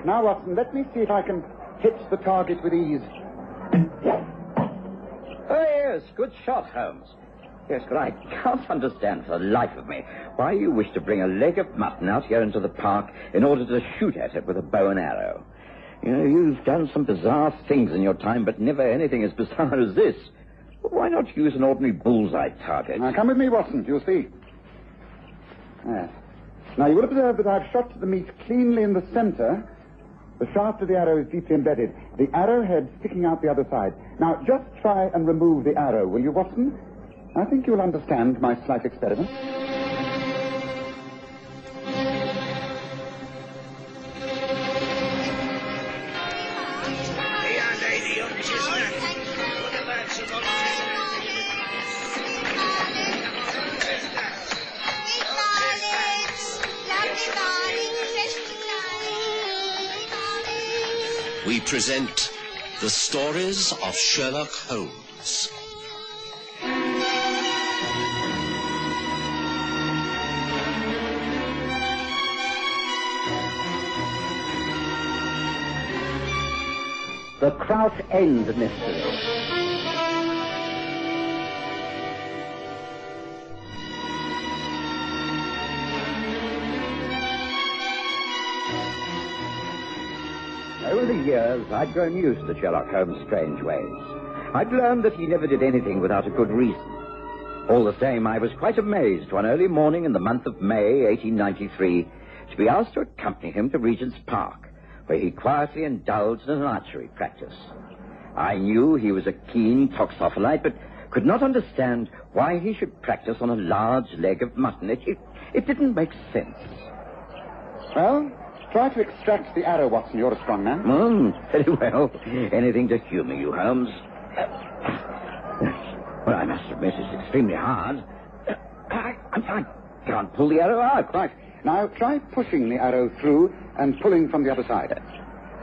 Now, Watson, let me see if I can hit the target with ease. Oh, yes, good shot, Holmes. Yes, but I can't understand for the life of me why you wish to bring a leg of mutton out here into the park in order to shoot at it with a bow and arrow. You know, you've done some bizarre things in your time, but never anything as bizarre as this. Why not use an ordinary bullseye target? Now, come with me, Watson. You'll see. Yes. Now, you will observe that I've shot the meat cleanly in the center. The shaft of the arrow is deeply embedded. The arrowhead sticking out the other side. Now, just try and remove the arrow, will you, Watson? I think you'll understand my slight experiment. We present the stories of Sherlock Holmes. The Kraut End Mystery. Over the years, I'd grown used to Sherlock Holmes' strange ways. I'd learned that he never did anything without a good reason. All the same, I was quite amazed one early morning in the month of May, 1893, to be asked to accompany him to Regent's Park, where he quietly indulged in an archery practice. I knew he was a keen toxopholite, but could not understand why he should practice on a large leg of mutton. It didn't make sense. Well, try to extract the arrow, Watson. You're a strong man. Very well. Anything to humor you, Holmes. Well, I must admit it's extremely hard. I can't pull the arrow out. Right. Now, try pushing the arrow through and pulling from the other side.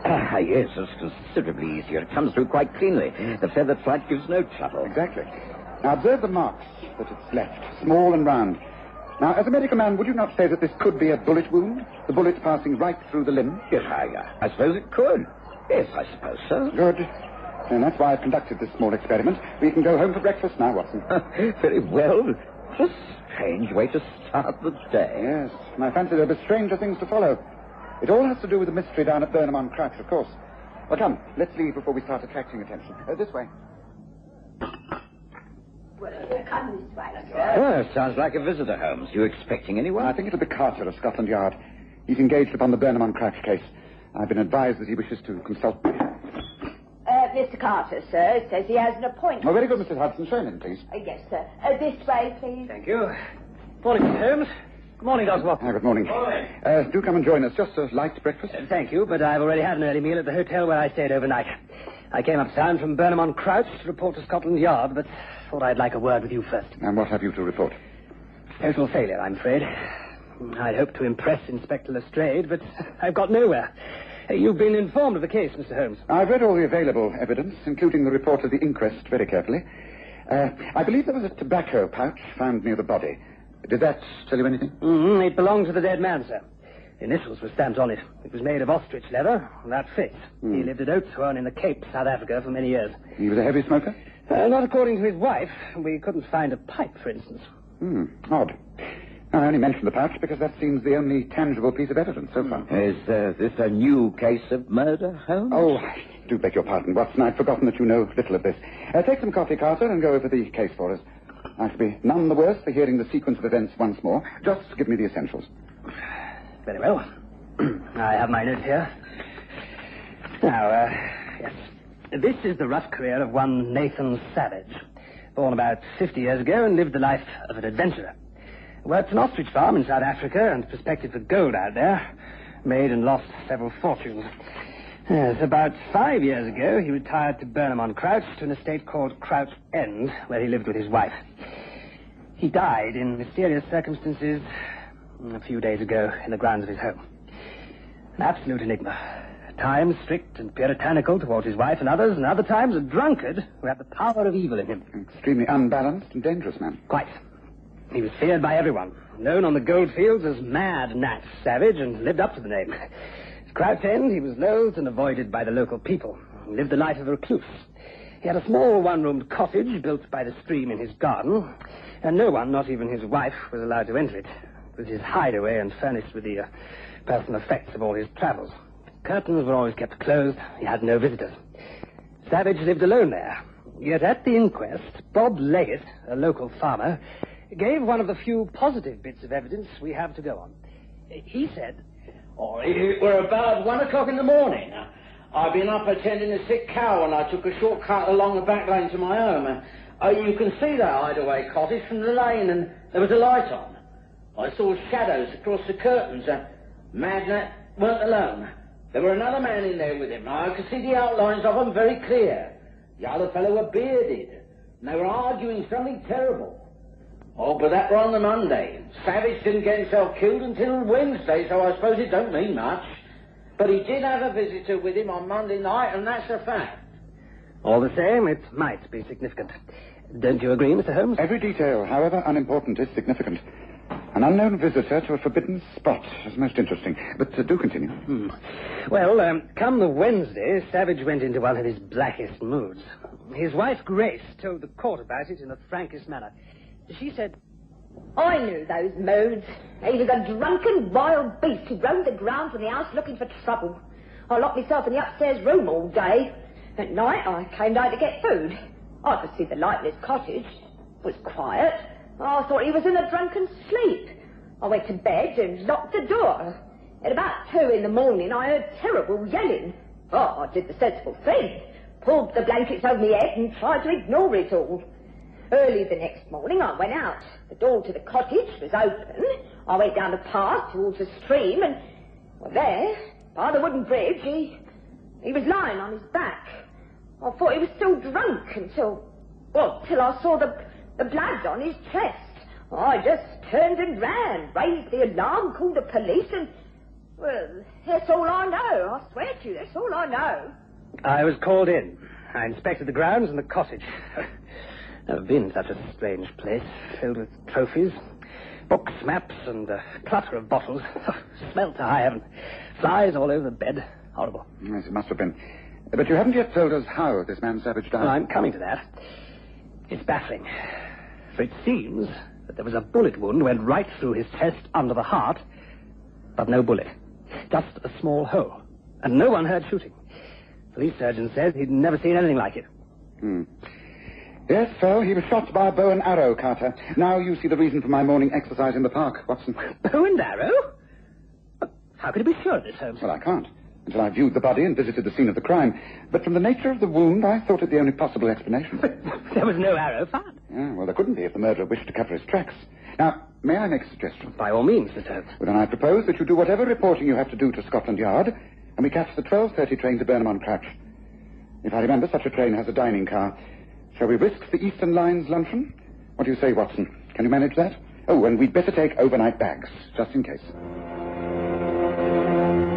Yes, it's considerably easier. It comes through quite cleanly. The feathered flight gives no trouble. Exactly. Now, observe the marks that it's left, small and round. Now, as a medical man, would you not say that this could be a bullet wound? The bullet passing right through the limb? Yes, I suppose it could. Yes, I suppose so. Good. And that's why I've conducted this small experiment. We can go home for breakfast now, Watson. Very well. What a strange way to start the day. Yes, and I fancy there'll be stranger things to follow. It all has to do with the mystery down at Burnham on Kraut, of course. Well, come, let's leave before we start attracting attention. This way. Oh, sounds like a visitor, Holmes. You expecting anyone? I think it'll be Carter of Scotland Yard. He's engaged upon the Burnham on Kraut case. I've been advised that he wishes to consult me. Mr. Carter, sir, says he has an appointment. Oh, very good, Mrs. Hudson. Show him in, please. Yes, sir. This way, please. Thank you. Morning, Mr. Holmes. Good morning, Dr. Watson. Good morning. Do come and join us. Just a light breakfast. Thank you, but I've already had an early meal at the hotel where I stayed overnight. I came uptown from Burnham on Kraut to report to Scotland Yard, but thought I'd like a word with you first. And what have you to report? Total failure, I'm afraid. I'd hoped to impress Inspector Lestrade, but I've got nowhere. You've been informed of the case, Mr. Holmes. I've read all the available evidence, including the report of the inquest, very carefully. I believe there was a tobacco pouch found near the body. Did that tell you anything? It belonged to the dead man, sir. The initials were stamped on it. It was made of ostrich leather, and that fits. He lived at Oatsworn in the Cape, South Africa, for many years. He was a heavy smoker? Not according to his wife. We couldn't find a pipe, for instance. Odd. I only mentioned the pouch because that seems the only tangible piece of evidence so far. Is this a new case of murder, Holmes? Oh, I do beg your pardon, Watson. I'd forgotten that you know little of this. Take some coffee, Carter, and go over the case for us. I shall be none the worse for hearing the sequence of events once more. Just give me the essentials. Very well. I have my notes here. Now, yes. This is the rough career of one Nathan Savage. Born about 50 years ago and lived the life of an adventurer. Worked an ostrich farm in South Africa and prospected for gold out there. Made and lost several fortunes. Yes, about 5 years ago, he retired to Burnham on Kraut to an estate called Kraut End, where he lived with his wife. He died in mysterious circumstances a few days ago in the grounds of his home. An absolute enigma. At times strict and puritanical towards his wife and others, and other times a drunkard who had the power of evil in him. Extremely unbalanced and dangerous man. Quite. He was feared by everyone, known on the gold fields as Mad Nat Savage, and lived up to the name. Kraut End, he was loathed and avoided by the local people. He lived the life of a recluse. He had a small one-roomed cottage built by the stream in his garden, and no one, not even his wife, was allowed to enter it. It was his hideaway and furnished with the personal effects of all his travels. Curtains were always kept closed. He had no visitors. Savage lived alone there. Yet at the inquest, Bob Leggett, a local farmer, gave one of the few positive bits of evidence we have to go on. He said... It were about 1 o'clock in the morning. I'd been up attending a sick cow and I took a short cut along the back lane to my home. You can see that hideaway cottage from the lane and there was a light on. I saw shadows across the curtains. Magnet weren't alone. There were another man in there with him. I could see the outlines of them very clear. The other fellow were bearded and they were arguing something terrible. But that were on the Monday. Savage didn't get himself killed until Wednesday, so I suppose it don't mean much. But he did have a visitor with him on Monday night, and that's a fact. All the same, it might be significant. Don't you agree, Mr. Holmes? Every detail, however unimportant, is significant. An unknown visitor to a forbidden spot is most interesting. But do continue. Well, come the Wednesday, Savage went into one of his blackest moods. His wife, Grace, told the court about it in the frankest manner. She said, I knew those moods. He was a drunken wild beast who roamed the grounds of the house looking for trouble. I locked myself in the upstairs room all day. At night, I came down to get food. I could see the light in his cottage. It was quiet. I thought he was in a drunken sleep. I went to bed and locked the door. At about 2 in the morning, I heard terrible yelling. I did the sensible thing. Pulled the blankets over my head and tried to ignore it all. Early the next morning, I went out. The door to the cottage was open. I went down the path towards the stream, and there, by the wooden bridge, he was lying on his back. I thought he was still drunk till I saw the blood on his chest. I just turned and ran, raised the alarm, called the police, and, well, that's all I know. I swear to you, that's all I know. I was called in. I inspected the grounds and the cottage. Never been in such a strange place, filled with trophies, books, maps, and a clutter of bottles. Smelt to high heaven. Flies all over the bed. Horrible. Yes, it must have been. But you haven't yet told us how this man Savage died. Well, I'm coming to that. It's baffling. For it seems that there was a bullet wound went right through his chest under the heart, but no bullet. Just a small hole. And no one heard shooting. Police surgeon says he'd never seen anything like it. Yes, so he was shot by a bow and arrow, Carter. Now you see the reason for my morning exercise in the park, Watson. Bow and arrow? How could you be sure of this, Holmes? Well, I can't, until I viewed the body and visited the scene of the crime. But from the nature of the wound, I thought it the only possible explanation. But there was no arrow found. Yeah, well, there couldn't be if the murderer wished to cover his tracks. Now, may I make a suggestion? By all means, Mr. Holmes. Well, then I propose that you do whatever reporting you have to do to Scotland Yard, and we catch the 12:30 train to Burnham on Crouch. If I remember, such a train has a dining car. Shall we risk the Eastern Line's luncheon? What do you say, Watson? Can you manage that? Oh, and we'd better take overnight bags, just in case.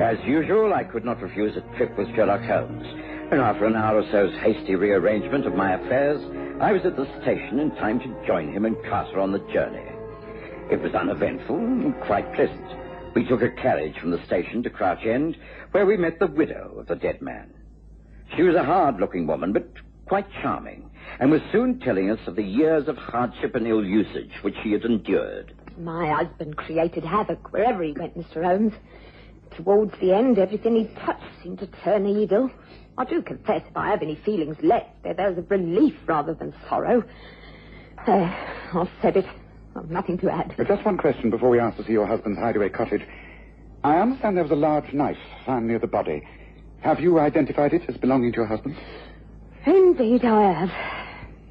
As usual, I could not refuse a trip with Sherlock Holmes. And after an hour or so's hasty rearrangement of my affairs, I was at the station in time to join him and Carter on the journey. It was uneventful and quite pleasant. We took a carriage from the station to Crouch End, where we met the widow of the dead man. She was a hard-looking woman, but quite charming, and was soon telling us of the years of hardship and ill usage which she had endured. My husband created havoc wherever he went, Mr. Holmes. Towards the end, everything he touched seemed to turn evil. I do confess, if I have any feelings left, they're those of relief rather than sorrow. I've said it. I've nothing to add. But just one question before we ask to see your husband's hideaway cottage. I understand there was a large knife found near the body. Have you identified it as belonging to your husband? Indeed I have.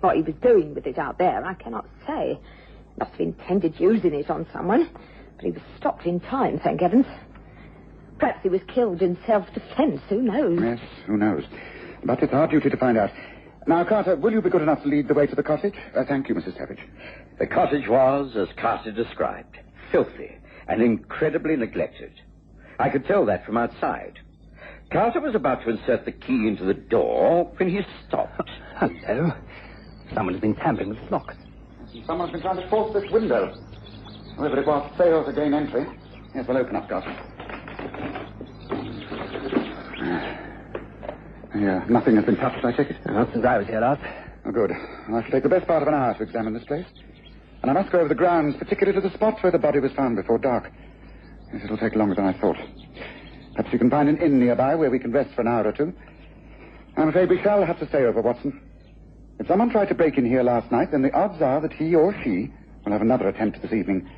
What he was doing with it out there, I cannot say. Must have intended using it on someone, but he was stopped in time, thank heavens. Perhaps he was killed in self-defense, who knows? Yes, who knows. But it's our duty to find out. Now, Carter, will you be good enough to lead the way to the cottage? Thank you, Mrs. Savage. The cottage was, as Carter described, filthy and incredibly neglected. I could tell that from outside. Carter was about to insert the key into the door when he stopped. Hello. Someone has been tampering with the lock. Someone's been trying to force this window. Whoever it was failed to gain entry. Yes, we'll open up, Carter. Nothing has been touched, I take it? Not since I was here last. Oh, good. I shall take the best part of an hour to examine this place. And I must go over the grounds, particularly to the spot where the body was found before dark. Yes, it'll take longer than I thought. Perhaps you can find an inn nearby where we can rest for an hour or two. I'm afraid we shall have to stay over, Watson. If someone tried to break in here last night, then the odds are that he or she will have another attempt this evening.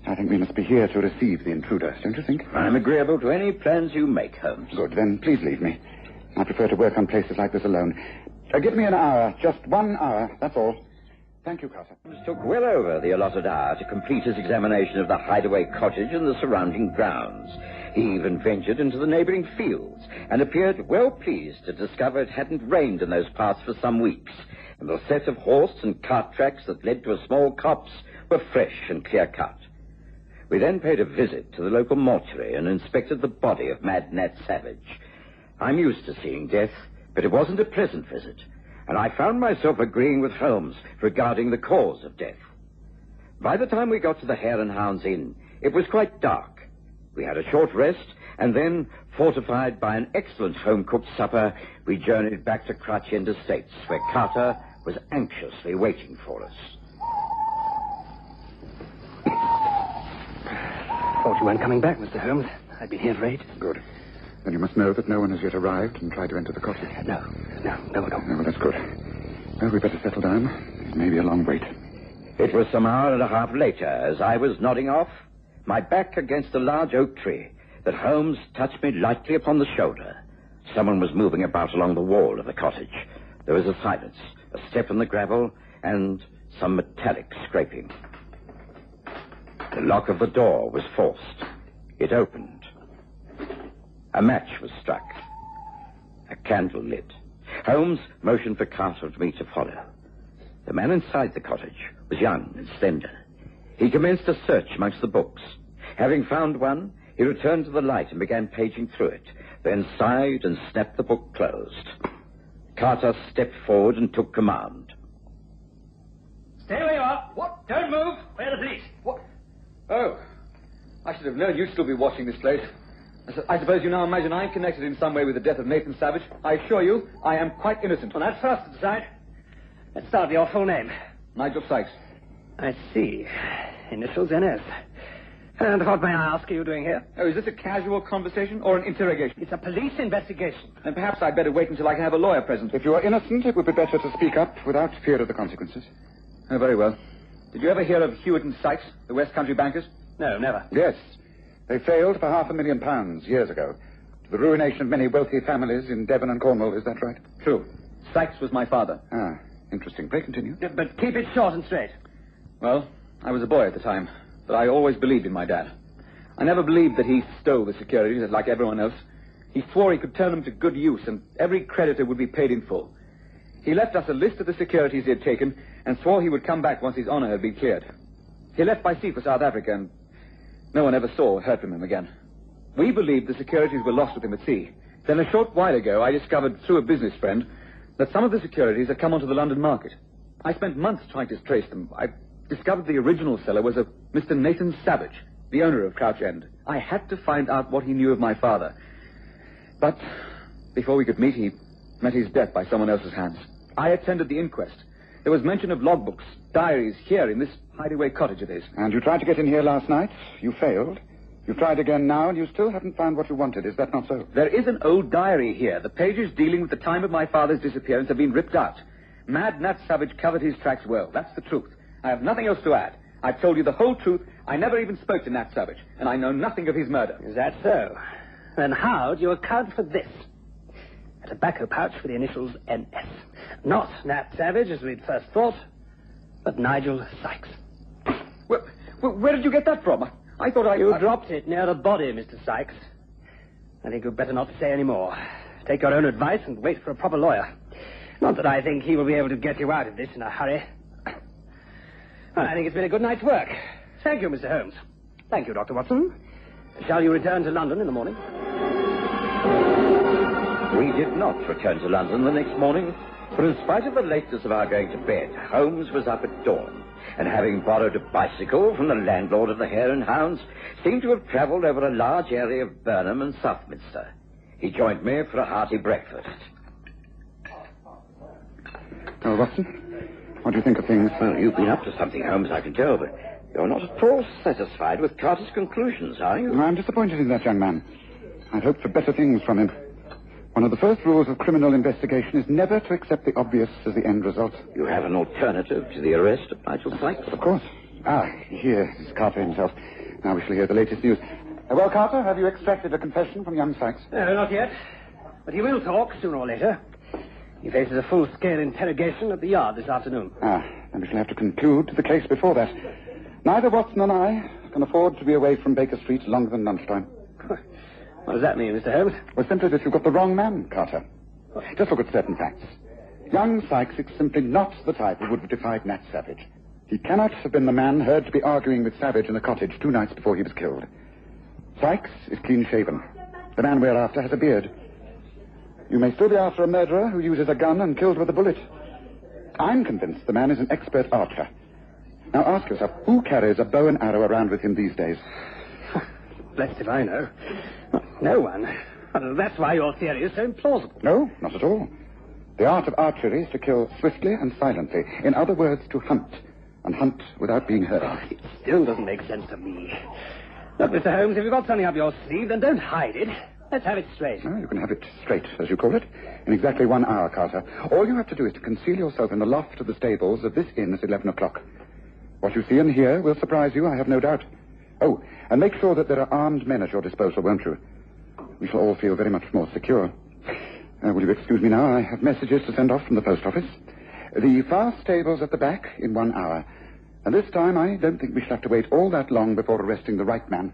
I think we must be here to receive the intruders, don't you think? I'm agreeable to any plans you make, Holmes. Good, then please leave me. I prefer to work on places like this alone. Give me an hour, just 1 hour, that's all. Thank you, Carter. Holmes took well over the allotted hour to complete his examination of the hideaway cottage and the surrounding grounds. He even ventured into the neighboring fields and appeared well pleased to discover it hadn't rained in those parts for some weeks, and the set of horse and cart tracks that led to a small copse were fresh and clear-cut. We then paid a visit to the local mortuary and inspected the body of Mad Nat Savage. I'm used to seeing death, but it wasn't a pleasant visit, and I found myself agreeing with Holmes regarding the cause of death. By the time we got to the Hare and Hounds Inn, it was quite dark. We had a short rest, and then, fortified by an excellent home-cooked supper, we journeyed back to Kraut Estates, where Carter was anxiously waiting for us. Thought you weren't coming back, Mr. Holmes. I'd been here for 8. Good. Then you must know that no one has yet arrived and tried to enter the cottage. No. Well, that's good. Well, we'd better settle down. It may be a long wait. It was some hour and a half later, as I was nodding off, my back against a large oak tree, that Holmes touched me lightly upon the shoulder. Someone was moving about along the wall of the cottage. There was a silence, a step in the gravel, and some metallic scraping. The lock of the door was forced. It opened. A match was struck. A candle lit. Holmes motioned for Carter and me to follow. The man inside the cottage was young and slender. He commenced a search amongst the books. Having found one, he returned to the light and began paging through it, then sighed and snapped the book closed. Carter stepped forward and took command. Stay where you are. What? Don't move. Where the police? What? Oh, I should have known you'd still be watching this place. I suppose you now imagine I'm connected in some way with the death of Nathan Savage. I assure you, I am quite innocent. Well, that's for us to decide. Let's start with your full name. Nigel Sykes. I see. Initials NS. And what, may I ask, are you doing here? Oh, is this a casual conversation or an interrogation? It's a police investigation. Then perhaps I'd better wait until I can have a lawyer present. If you are innocent, it would be better to speak up without fear of the consequences. Oh, very well. Did you ever hear of Hewitt and Sykes, the West Country bankers? No, never. Yes. They failed for £500,000 years ago, to the ruination of many wealthy families in Devon and Cornwall. Is that right? True. Sykes was my father. Ah, interesting. Pray continue. Yeah, but keep it short and straight. Well, I was a boy at the time, but I always believed in my dad. I never believed that he stole the securities like everyone else. He swore he could turn them to good use, and every creditor would be paid in full. He left us a list of the securities he had taken, and swore he would come back once his honor had been cleared. He left by sea for South Africa, and no one ever saw or heard from him again. We believed the securities were lost with him at sea. Then a short while ago, I discovered through a business friend that some of the securities had come onto the London market. I spent months trying to trace them. I discovered the original seller was a Mr. Nathan Savage, the owner of Crouch End. I had to find out what he knew of my father. But before we could meet, he met his death by someone else's hands. I attended the inquest. There was mention of logbooks, diaries here in this hideaway cottage of his. And you tried to get in here last night. You failed. You've tried again now, and you still haven't found what you wanted. Is that not so? There is an old diary here. The pages dealing with the time of my father's disappearance have been ripped out. Mad Nat Savage covered his tracks well. That's the truth. I have nothing else to add. I've told you the whole truth. I never even spoke to Nat Savage, and I know nothing of his murder. Is that so? Then how do you account for this? A tobacco pouch with the initials NS. Not Nat Savage, as we'd first thought, but Nigel Sykes. Where did you get that from? I thought You dropped it near the body, Mr. Sykes. I think you'd better not say any more. Take your own advice and wait for a proper lawyer. Not that I think he will be able to get you out of this in a hurry. Well, I think it's been a good night's work. Thank you, Mr. Holmes. Thank you, Dr. Watson. Shall you return to London in the morning? We did not return to London the next morning, for in spite of the lateness of our going to bed, Holmes was up at dawn, and having borrowed a bicycle from the landlord of the Hare and Hounds, seemed to have travelled over a large area of Burnham and Southminster. He joined me for a hearty breakfast. Oh, Watson, what do you think of things? Well, you've been up to something, Holmes, I can tell, but you're not at all satisfied with Carter's conclusions, are you? I'm disappointed in that young man. I'd hoped for better things from him. One of the first rules of criminal investigation is never to accept the obvious as the end result. You have an alternative to the arrest of Nigel Sykes? Of course. Here is Carter himself. Now we shall hear the latest news. Well, Carter, have you extracted a confession from young Sykes? No, not yet. But he will talk sooner or later. He faces a full-scale interrogation at the yard this afternoon. Then we shall have to conclude the case before that. Neither Watson nor I can afford to be away from Baker Street longer than lunchtime. What does that mean, Mr. Holmes? Well, simply that you've got the wrong man, Carter. Just look at certain facts. Young Sykes is simply not the type who would have defied Nat Savage. He cannot have been the man heard to be arguing with Savage in the cottage 2 nights before he was killed. Sykes is clean-shaven. The man we're after has a beard. You may still be after a murderer who uses a gun and kills with a bullet. I'm convinced the man is an expert archer. Now ask yourself, who carries a bow and arrow around with him these days? Blessed if I know. No one. That's why your theory is so implausible. No, not at all. The art of archery is to kill swiftly and silently. In other words, to hunt. And hunt without being heard. It still doesn't make sense to me. Look, Mr. Holmes, if you've got something up your sleeve, then don't hide it. Let's have it straight. You can have it straight, as you call it, in exactly 1 hour, Carter. All you have to do is to conceal yourself in the loft of the stables of this inn at 11 o'clock. What you see and hear will surprise you, I have no doubt. Oh, and make sure that there are armed men at your disposal, won't you? We shall all feel very much more secure. Will you excuse me now? I have messages to send off from the post office. The fast stables at the back in 1 hour. And this time, I don't think we shall have to wait all that long before arresting the right man.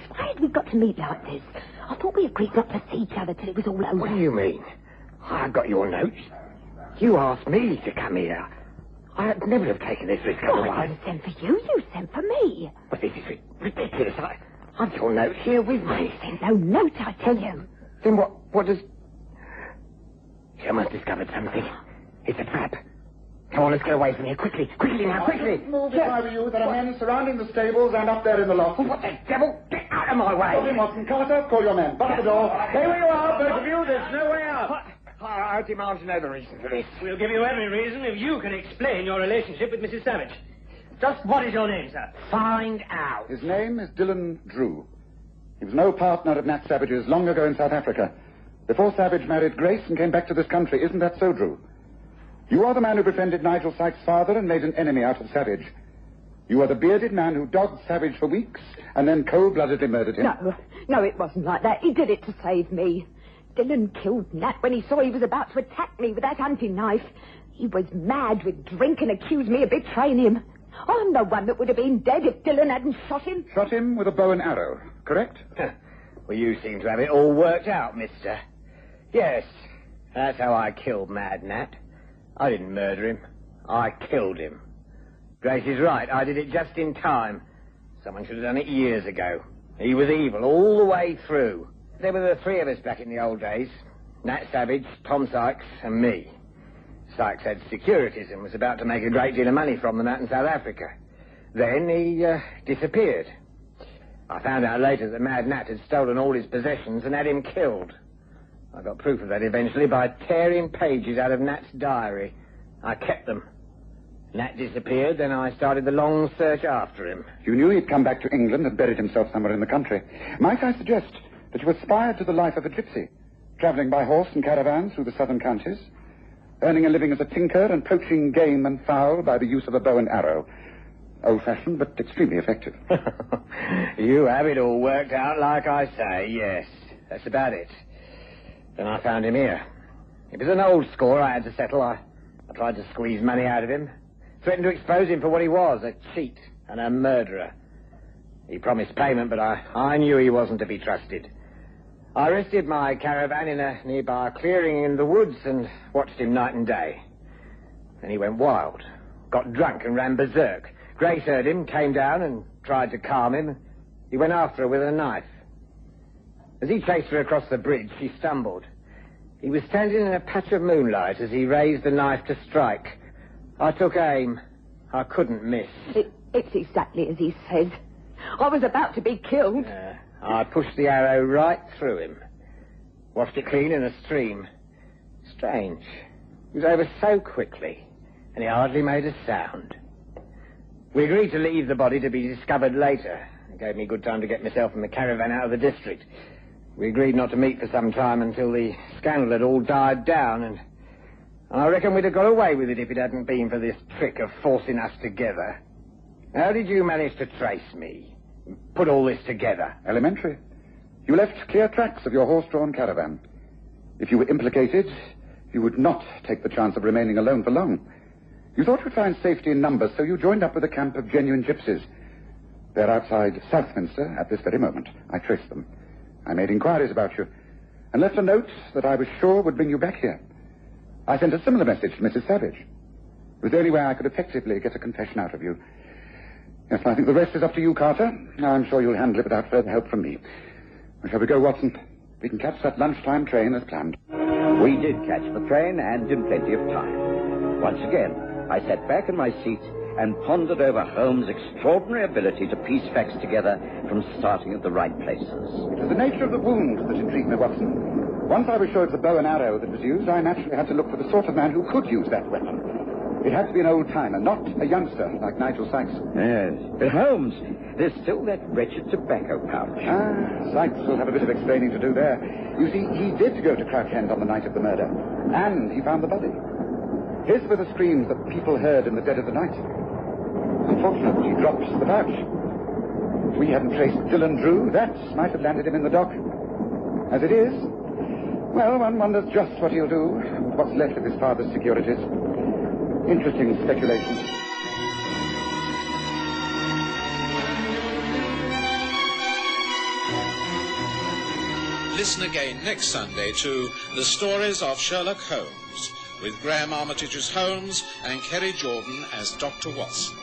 Why had we got to meet like this? I thought we agreed not to see each other till it was all over. What do you mean? I got your notes. You asked me to come here. I'd never have taken this risk otherwise. I didn't send for you. You sent for me. But this is ridiculous. I've your note here with me. I sent no note, I tell you. Then what does... She must have discovered something. It's a trap. Come on, let's get away from here. Quickly. Quickly now, quickly. Move if I were you. There are men surrounding the stables and up there in the loft. Oh, what the devil? Get out of my way. Stop him, Watson. Carter, call your men. Bar the door. Stay where you are, both of you. There's no way out. I demand to know the reason for this. We'll give you every reason if you can explain your relationship with Mrs. Savage. Just what is your name, sir? Find out. His name is Dylan Drew. He was no partner of Nat Savage's long ago in South Africa. Before Savage married Grace and came back to this country. Isn't that so, Drew? You are the man who befriended Nigel Sykes' father and made an enemy out of Savage. You are the bearded man who dogged Savage for weeks and then cold-bloodedly murdered him. No, it wasn't like that. He did it to save me. Dylan killed Nat when he saw he was about to attack me with that hunting knife. He was mad with drink and accused me of betraying him. I'm the one that would have been dead if Dylan hadn't shot him. Shot him with a bow and arrow, correct? Well, you seem to have it all worked out, mister. Yes, that's how I killed Mad Nat. I didn't murder him. I killed him. Grace is right. I did it just in time. Someone should have done it years ago. He was evil all the way through. There were the 3 of us back in the old days. Nat Savage, Tom Sykes, and me. Sykes had securities and was about to make a great deal of money from them out in South Africa. Then he disappeared. I found out later that Mad Nat had stolen all his possessions and had him killed. I got proof of that eventually by tearing pages out of Nat's diary. I kept them. Nat disappeared, then I started the long search after him. You knew he'd come back to England and buried himself somewhere in the country. Might I suggest that you aspired to the life of a gypsy, travelling by horse and caravans through the southern counties, earning a living as a tinker and poaching game and fowl by the use of a bow and arrow. Old-fashioned, but extremely effective. You have it all worked out like I say, yes. That's about it. Then I found him here. It was an old score I had to settle. I tried to squeeze money out of him. Threatened to expose him for what he was, a cheat and a murderer. He promised payment, but I knew he wasn't to be trusted. I rested my caravan in a nearby clearing in the woods and watched him night and day. Then he went wild, got drunk and ran berserk, Grace heard him, came down and tried to calm him. He went after her with a knife. As he chased her across the bridge, she stumbled. He was standing in a patch of moonlight as he raised the knife to strike. I took aim. I couldn't miss. It's exactly as he said. I was about to be killed. I pushed the arrow right through him. Washed it clean in a stream. Strange. It was over so quickly, and he hardly made a sound. We agreed to leave the body to be discovered later. It gave me good time to get myself and the caravan out of the district. We agreed not to meet for some time until the scandal had all died down, and I reckon we'd have got away with it if it hadn't been for this trick of forcing us together. How did you manage to trace me? Put all this together? Elementary. You left clear tracks of your horse-drawn caravan. If you were implicated, you would not take the chance of remaining alone for long. You thought you'd find safety in numbers, so you joined up with a camp of genuine gypsies. They're outside Southminster at this very moment. I traced them. I made inquiries about you and left a note that I was sure would bring you back here. I sent a similar message to Mrs. Savage. It was the only way I could effectively get a confession out of you. Yes, I think the rest is up to you, Carter. I'm sure you'll handle it without further help from me. Well, shall we go, Watson? We can catch that lunchtime train as planned. We did catch the train, and in plenty of time. Once again, I sat back in my seat and pondered over Holmes' extraordinary ability to piece facts together from starting at the right places. It was the nature of the wound that intrigued me, Watson. Once I was sure it was a bow and arrow that was used, I naturally had to look for the sort of man who could use that weapon. It had to be an old-timer, not a youngster like Nigel Sykes. Yes, but Holmes, there's still that wretched tobacco pouch. Sykes will have a bit of explaining to do there. You see, he did go to Kraut on the night of the murder, and he found the body. His were the screams that people heard in the dead of the night. Unfortunately, he dropped the pouch. If we hadn't traced Dylan Drew, that might have landed him in the dock. As it is, well, one wonders just what he'll do with what's left of his father's securities. Interesting speculation. Listen again next Sunday to The Stories of Sherlock Holmes, with Graham Armitage as Holmes and Kerry Jordan as Dr. Watson.